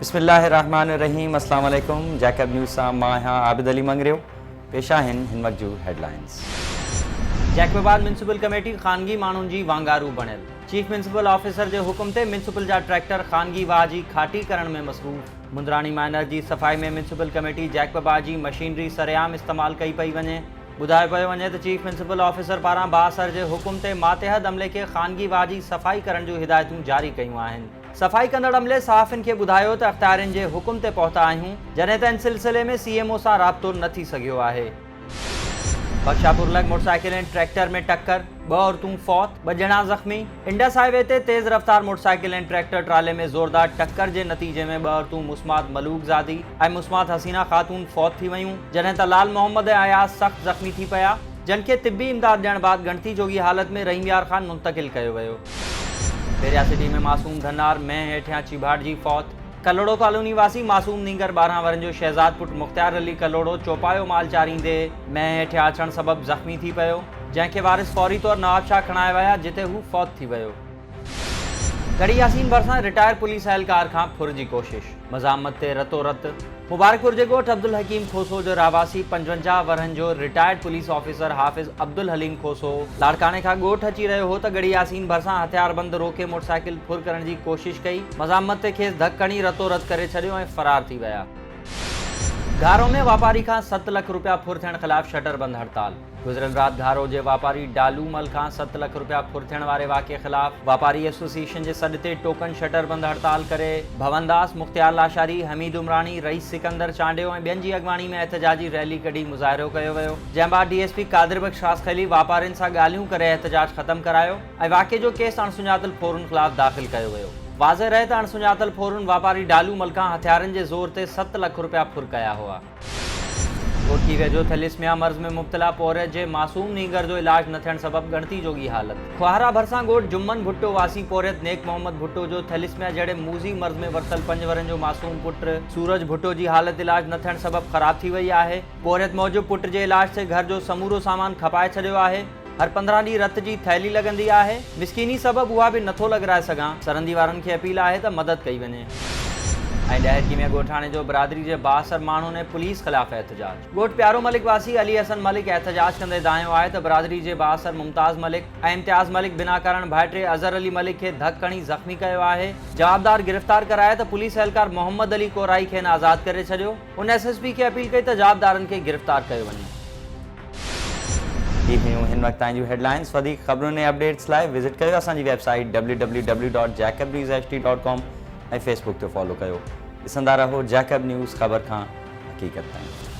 बिस्मिल्लाहिर्रहमानिर्रहीम। अस्सलाम वालेकुम। जैकब न्यूज़ सां मां आहियां आबिद अली मंगरियो। पेश आहिनि हिन वक़्त जूं हेडलाइंस। जैकबाबाद म्यूनसिपल कमेटी ख़ानगी माण्हुनि जी वांगारू बणियल। चीफ म्यूनसिपल ऑफिसर जे हुकुम ते म्यूनसिपल जा ट्रैक्टर ख़ानगी वाह जी खाटी करण में मसरूफ़। मुंदरानी माइनर जी सफ़ाई में म्यूनसिपल कमेटी जैकबाबाद जी मशीनरी सरेआम इस्तेमाल कई पई वञे। ॿुधायो पियो वञे त चीफ म्यूनसिपल ऑफिसर पारां बासर जे हुकुम ते मातहत अमले खे ख़ानगी वाह जी सफ़ाई करण जूं हिदायतूं जारी कयूं आहिनि। सफ़ाई कंदड़ अमले सहाफ़िन खे ॿुधायो त अख़्तियारियुनि जे हुकुम ते पहुता आहियूं, जॾहिं त इन सिलसिले में CMO सां राब्तो न थी सघियो आहे। बख्शापुर लॻ मोटरसाइकिल ऐं ट्रैक्टर में टक्कर, 2 औरतूं फौत, 2 ॼणा ज़ख़्मी। इंडस हाईवे ते तेज़ रफ़्तार मोटरसाइकिल ऐं ट्रैक्टर ट्राले में ज़ोरदार टक्कर जे नतीजे में 2 औरतूं मुस्मात मलूक ज़ादी ऐं मुस्मात हसीना ख़ातून फौत थी वयूं, जॾहिं त लाल मोहम्मद ऐं अयाज़ सख़्त ज़ख़्मी थी पिया, जिन खे तिब्बी इमदाद ॾियण बाद गणती जोगी हालत में रहीम यार ख़ान मुंतक़िल कयो वियो। पेरिया सिटी में मासूम धनार में हेठियां चिभाट जी फौत। कलोड़ो कॉलोनी वासी मासूम नींगर 12 वरनि जो शहज़ाद पुट मुख़्तियार अली कलोड़ो चौपायो माल चारींदे में हेठियां अचण सबबि ज़ख़्मी थी पियो, जंहिंखे वारिस फौरी तौर नवाबशाह खणाए विया, जिते हू फौत थी वियो। गढ़ी यासीन भरिसां रिटायर पुलिस एहलकार खां फुर जी कोशिश। मज़ामत ते रतो रत। मुबारकपुर जे ॻोठ अब्दुल हकीम खोसो जो रहवासी 55 वरनि जो रिटायर्ड पुलिस ऑफिसर हाफ़िज़ अब्दुल हलीम खोसो लाड़काने खां ॻोठ अची रहियो हो त गढ़ी यासीन भरिसां हथियारबंद रोके मोटरसाइकिल फुर करण जी कोशिश कई। मज़ामत ते खेसि धकु हणी रतो रत करे छॾियो ऐं फ़रार थी विया। घारो में वापारी खां 7 लाख रुपया फुर थियण ख़िलाफ़ शटरबंद हड़ताल। गुज़िरियल राति घारो जे वापारी डालूमल खां 7 लाख रुपया फुर थियण वारे वाक़े ख़िलाफ़ वापारी एसोसिएशन जे सॾ ते टोकन शटरबंद हड़ताल करे भवनदास, मुख़्तियार लाशारी, हमीद उमरानी, रईस सिकंदर चांडियो ऐं ॿियनि जी अॻवानी में एहतजाजी रैली कढी मुज़ाहिरो कयो वियो, जंहिं बाद DSP कादिर बख़्श ख़ासख़ली वापारियुनि सां ॻाल्हियूं करे एहतजाज ख़तमु करायो ऐं वाक़े जो केस अणसुञातल फोरन ख़िलाफ़ दाख़िल कयो वियो। वाज़े रहे त अणसुञातल फोरन वापारी डालूमल खां हथियारनि जे ज़ोर ते 7 लाख रुपया फुर कया हुआ। कोटकी वेझो थैलेसीमिया मर्ज़ में मुब्तला पोरियत जे मासूम नींगर जो इलाज न थियण सबबि गणती जोगी हालत। ख्वाहरा भरिसां ॻोठ जुम्मन भुट्टो वासी पोरियत नेक मोहम्मद भुट्टो जो थैलेसीमिया जहिड़े मूज़ी मर्ज़ में वरतल 5 वरनि जो मासूम पुट सूरज भुट्टो जी हालत इलाज न थियण सबबि ख़राब थी वई आहे। पोरियत मौजूब पुट जे इलाज ते घर जो समूरो सामान खपाए छॾियो आहे। हर 15 ॾींहं रत जी थैली लॻंदी आहे। मिसकिनी सबबि उहा बि नथो लॻराए सघां। सरहंदी वारनि खे अपील आहे त मदद कई वञे। ऐं ॾहरकी में ॻोठाणे जो बिरादरी जे 62 माण्हुनि ऐं पुलिस ख़िलाफ़ एहतजाज। ॻोठ प्यारो मलिक वासी अली हसन मलिक एहतजाज कंदे दायो आहे त बिरादरी जे 62 मुमताज़ मलिक ऐं इम्तियाज़ मलिक बिना करण भाइटे अज़हर अली मलिक खे धकु हणी ज़ख़्मी कयो आहे। जवाबदार गिरफ़्तार कराए त पुलिस एहलकार मोहम्मद अली कोराई खे आज़ादु करे छॾियो। उन SSP खे अपील कई त जवाबदारनि खे गिरफ़्तार कयो वञे। हिन वक़्त ताईं जूं हेडलाइंस। वधीक ख़बरुनि ऐं अपडेट्स लाइ विज़िट कयो असांजी वेबसाइट www.jacobnewshd.com ऐं फेसबुक ते फॉलो कयो। ॾिसंदा रहो जैकब न्यूज़, ख़बर खां हक़ीक़त ताईं।